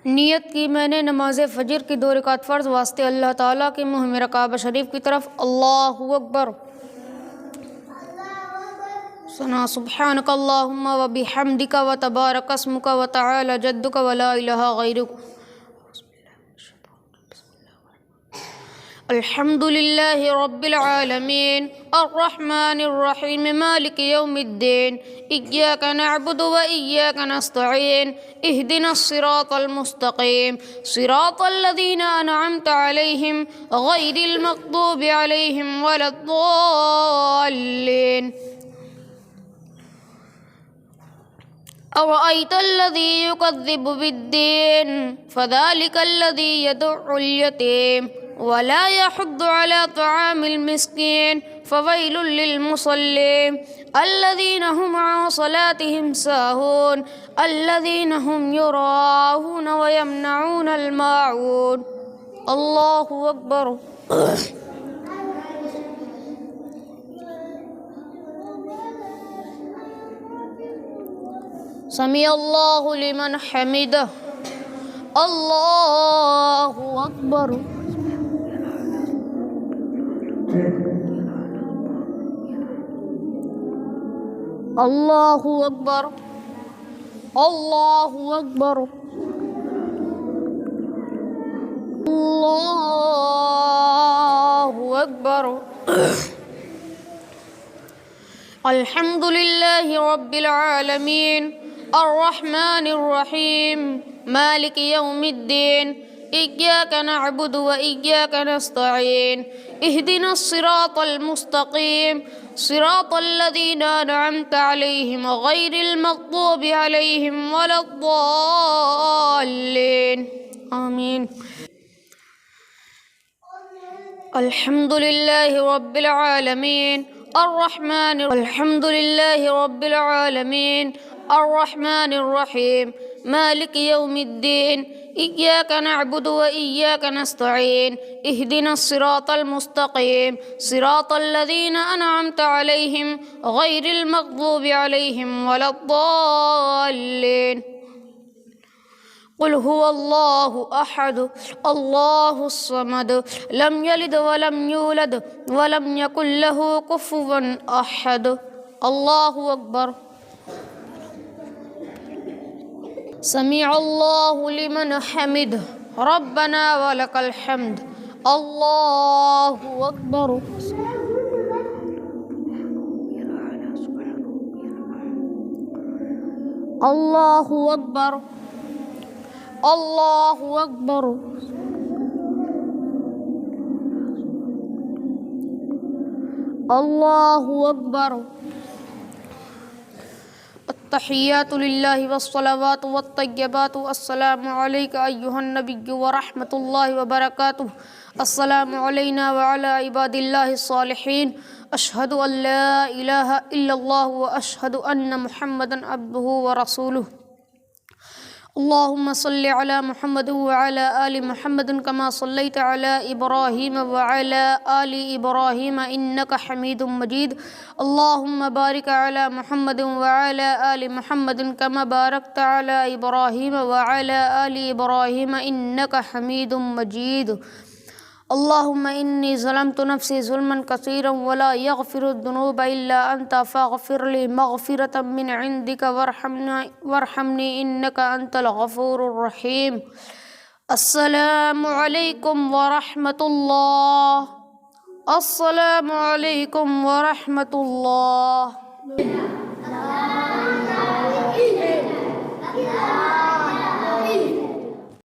نیت کی میں نے نماز فجر کی 2 رکعت فرض واسطے اللہ تعالیٰ کے محرم کعبہ شریف کی طرف۔ اللہ اکبر۔ ثنا سبحانک اللہم و بحمدک و تبارک اسمک و تعالی جدک و لا الہ غیرک۔ الحمد للہ رب العالمین الرحمن الرحیم مالک یوم الدین ایاک نعبد و ایاک نستعین اہدنا الصراط المستقیم صراط الذین انعمت علیہم غیر المغضوب علیہم ولا الضالین۔ أرأيت الذي يكذب بالدين فذلك الذي يدع اليتيم ولا يحض على طعام المسكين فويل للمصلين الذين هم عن صلاتهم ساهون الذين هم يراءون ويمنعون الماعون۔ الله أكبر۔ سمع اللہ لمن حمدہ۔ اللہ اکبر۔ اللہ اکبر۔ اللہ اکبر۔ اللہ اکبر۔ الحمد للہ رب العالمین الرحمن الرحیم مالک یوم الدین ایاک نعبد و ایاک نستعین اہدنا الصراط المستقیم صراط الذین انعمت علیہم غیر المغضوب علیہم ولا الضالین۔ آمین۔ الحمد للہ رب العالمین الرحمن الحمد للہ رب العالمین الرحمن الرحیم مالک یوم الدین ایاک نعبد و ایاک نستعین اہدنا الصراط المستقیم صراط الذین انعمت علیہم غیر المغضوب علیہم ولا الضالین۔ قل هو اللہ احد اللہ الصمد لم یلد ولم یولد ولم یکن له کفوا احد۔ اللہ اکبر۔ سمع اللہ لمن حمدہ ربنا ولک الحمد۔ اللہ اکبر۔ اللہ اکبر۔ اللہ اکبر۔ اللہ اکبر۔ التحیات للہ والصلوات والطیبات السلام علیک ایہا النبی ورحمۃ اللہ وبرکاتہ۔ السلام علینا وعلی عباد اللہ الصالحین۔ اشہد ان لا الہ الا اللہ واشہد ان محمدا عبدہ ورسولہ۔ اللهم صل على محمد وعلى آل محمد كما صليت على إبراهيم وعلى آل إبراهيم إنك حميد مجيد۔ اللهم بارك على محمد وعلى آل محمد كما باركت على إبراهيم وعلى آل إبراهيم إنك حميد مجيد۔ اللهم إني ظلمت نفسي ظلما كثيرا ولا يغفر الذنوب إلا أنت فاغفر لي مغفرة من عندك وارحمني إنك أنت الغفور الرحيم۔ السلام علیکم ورحمۃ اللہ۔ السلام علیکم ورحمۃ اللہ۔